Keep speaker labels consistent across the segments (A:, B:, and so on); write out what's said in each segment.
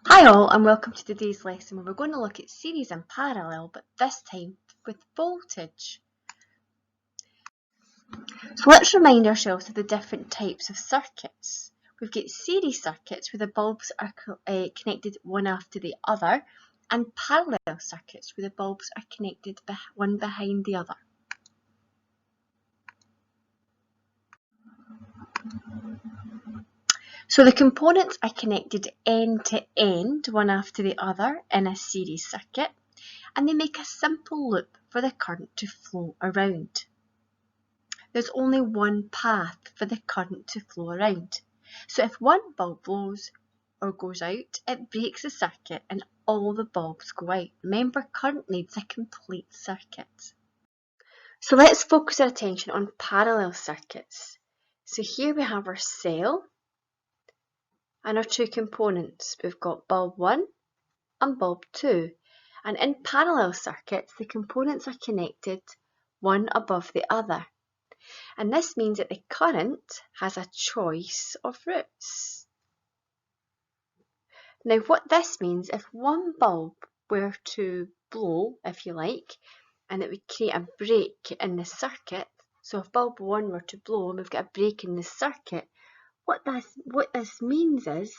A: Hi all and welcome to today's lesson where we're going to look at series and parallel, but this time with voltage. So let's remind ourselves of the different types of circuits. We've got series circuits where the bulbs are connected one after the other, and parallel circuits where the bulbs are connected one behind the other. So the components are connected end to end, one after the other, in a series circuit, and they make a simple loop for the current to flow around. There's only one path for the current to flow around. So if one bulb blows or goes out, it breaks the circuit and all the bulbs go out. Remember, current needs a complete circuit. So let's focus our attention on parallel circuits. So here we have our cell and our two components. We've got bulb 1 and bulb 2. And in parallel circuits, the components are connected one above the other. And this means that the current has a choice of routes. Now what this means, if one bulb were to blow, if you like, and it would create a break in the circuit, so if bulb 1 were to blow and we've got a break in the circuit, what this means is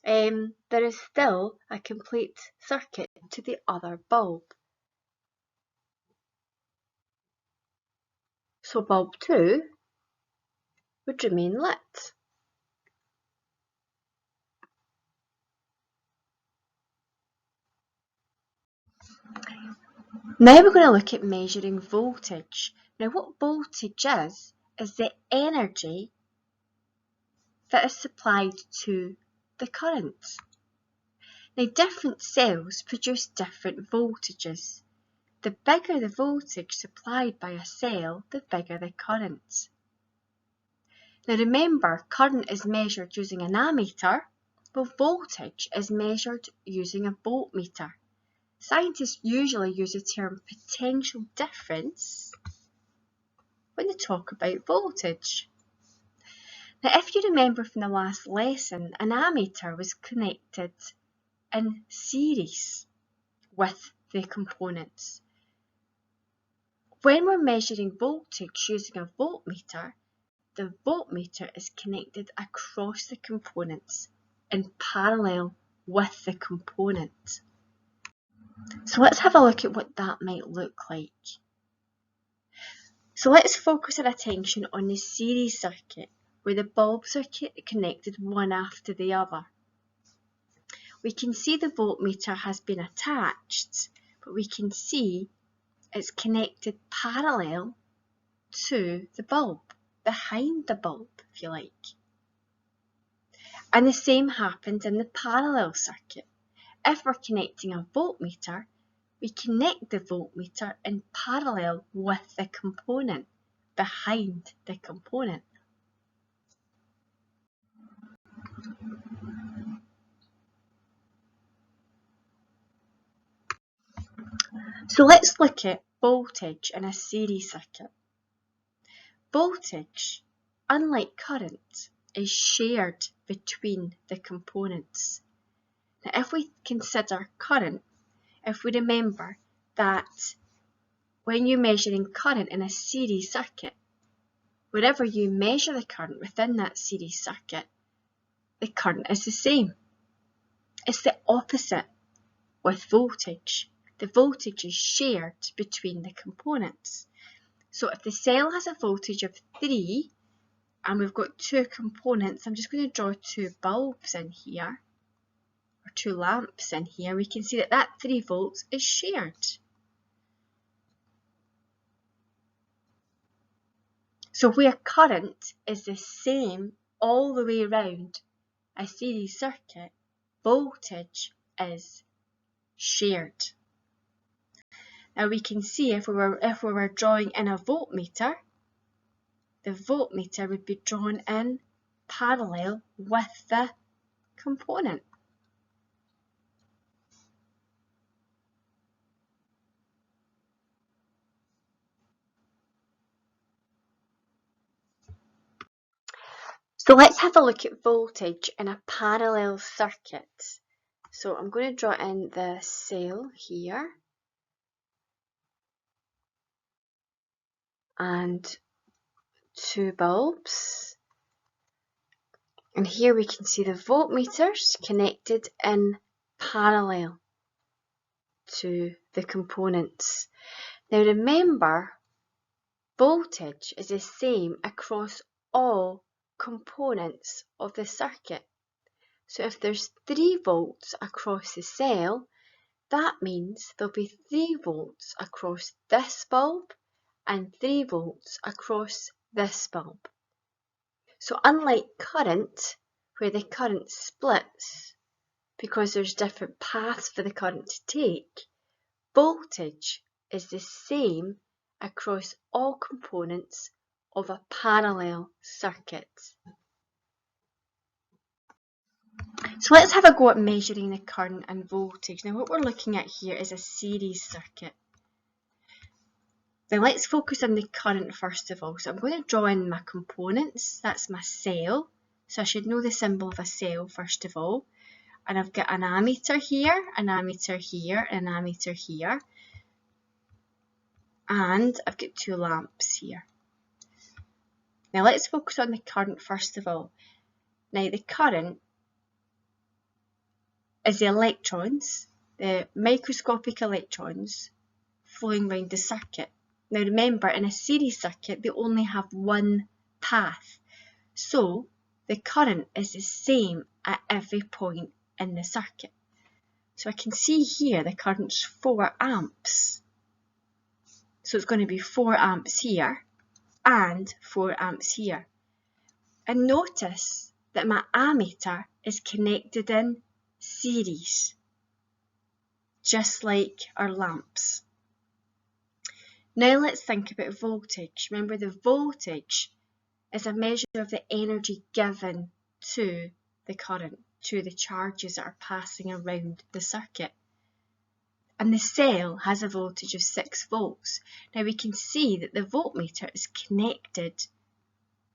A: there is still a complete circuit to the other bulb. So bulb 2 would remain lit. Now we're going to look at measuring voltage. Now what voltage is the energy that is supplied to the current. Now different cells produce different voltages. The bigger the voltage supplied by a cell, the bigger the current. Now remember, current is measured using an ammeter, while voltage is measured using a voltmeter. Scientists usually use the term potential difference when they talk about voltage. Now, if you remember from the last lesson, an ammeter was connected in series with the components. When we're measuring voltage using a voltmeter, the voltmeter is connected across the components in parallel with the component. So let's have a look at what that might look like. So let's focus our attention on the series circuit where the bulbs are connected one after the other. We can see the voltmeter has been attached, but we can see it's connected parallel to the bulb, behind the bulb, if you like. And the same happens in the parallel circuit. If we're connecting a voltmeter, we connect the voltmeter in parallel with the component, behind the component. So let's look at voltage in a series circuit. Voltage, unlike current, is shared between the components. Now, if we consider current, if we remember that when you're measuring current in a series circuit, wherever you measure the current within that series circuit, the current is the same. It's the opposite with voltage. The voltage is shared between the components. So if the cell has a voltage of 3 and we've got two components, I'm just going to draw two bulbs in here, or two lamps in here, we can see that that 3 volts is shared. So where current is the same all the way around a series circuit, voltage is shared. Now we can see if we were drawing in a voltmeter, the voltmeter would be drawn in parallel with the component. So let's have a look at voltage in a parallel circuit. So I'm going to draw in the cell here and 2 bulbs. And here we can see the voltmeters connected in parallel to the components. Now remember, voltage is the same across all components of the circuit. So if there's 3 volts across the cell, that means there'll be 3 volts across this bulb and 3 volts across this bulb. So unlike current, where the current splits because there's different paths for the current to take, voltage is the same across all components of a parallel circuit. So let's have a go at measuring the current and voltage. Now what we're looking at here is a series circuit. Now let's focus on the current first of all. So I'm going to draw in my components. That's my cell. So I should know the symbol of a cell first of all. And I've got an ammeter here, an ammeter here, an ammeter here. And I've got 2 lamps here. Now let's focus on the current first of all. Now the current is the electrons, the microscopic electrons, flowing around the circuit. Now remember, in a series circuit, they only have one path. So the current is the same at every point in the circuit. So I can see here the current's 4 amps. So it's going to be 4 amps here and 4 amps here. And notice that my ammeter is connected in series, just like our lamps. Now let's think about voltage. Remember, the voltage is a measure of the energy given to the current, to the charges that are passing around the circuit. And the cell has a voltage of 6 volts. Now we can see that the voltmeter is connected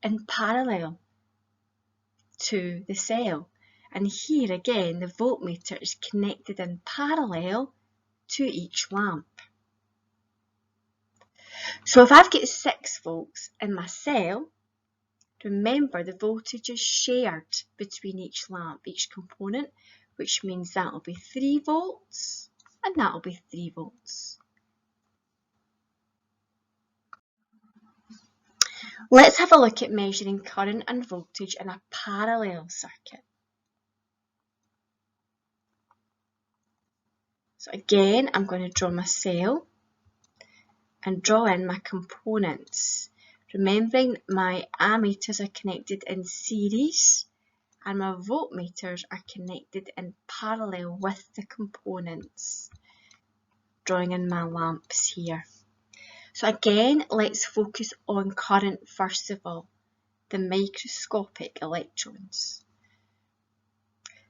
A: in parallel to the cell. And here again, the voltmeter is connected in parallel to each lamp. So if I've got 6 volts in my cell, remember the voltage is shared between each lamp, each component, which means that'll be 3 volts and that'll be 3 volts. Let's have a look at measuring current and voltage in a parallel circuit. So again, I'm going to draw my cell and draw in my components. Remembering my ammeters are connected in series and my voltmeters are connected in parallel with the components. Drawing in my lamps here. So again, let's focus on current first of all, the microscopic electrons.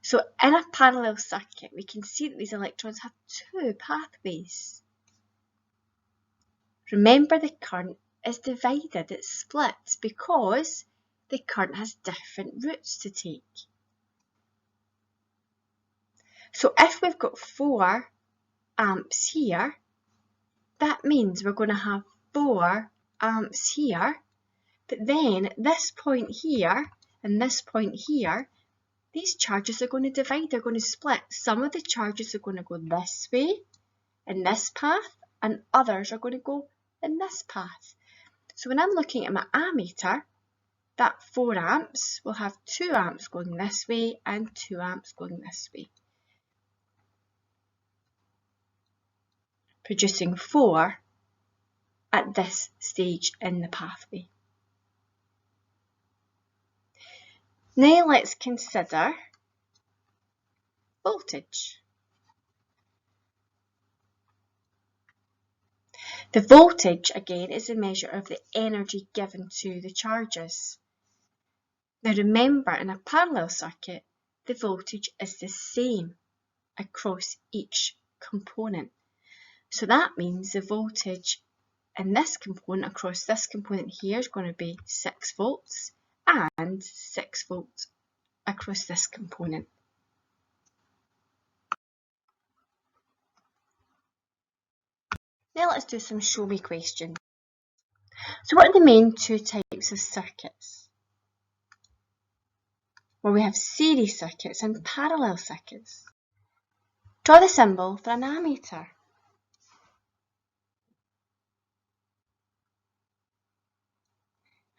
A: So in a parallel circuit, we can see that these electrons have 2 pathways. Remember, the current is divided, it splits because the current has different routes to take. So if we've got 4 amps here, that means we're going to have 4 amps here, but then this point here and this point here, these charges are going to divide, they're going to split. Some of the charges are going to go this way in this path and others are going to go in this path. So when I'm looking at my ammeter, that 4 amps will have 2 amps going this way and 2 amps going this way, producing 4 at this stage in the pathway. Now let's consider voltage. The voltage, again, is a measure of the energy given to the charges. Now remember, in a parallel circuit, the voltage is the same across each component. So that means the voltage in this component across this component here is going to be 6 volts and 6 volts across this component. let's do some show me questions. So what are the main two types of circuits? Well, we have series circuits and parallel circuits. Draw the symbol for an ammeter.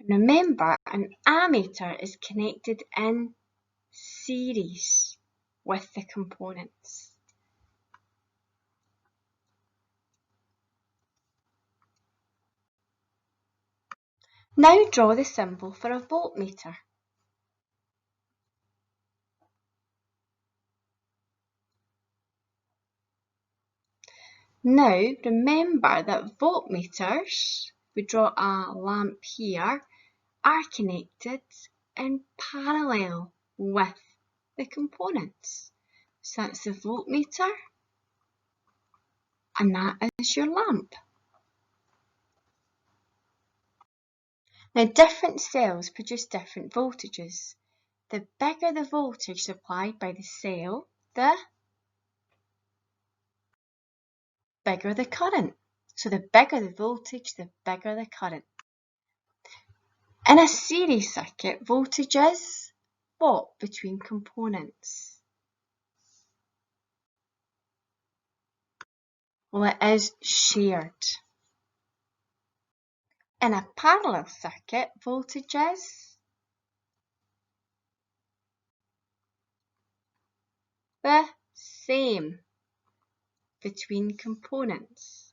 A: Remember, an ammeter is connected in series with the components. Now draw the symbol for a voltmeter. Now remember that voltmeters, we draw a lamp here, are connected in parallel with the components. So that's the voltmeter and that is your lamp. Now different cells produce different voltages. The bigger the voltage supplied by the cell, the bigger the current. So the bigger the voltage, the bigger the current. In a series circuit, voltage is what between components? Well, it is shared. In a parallel circuit, voltage is the same between components.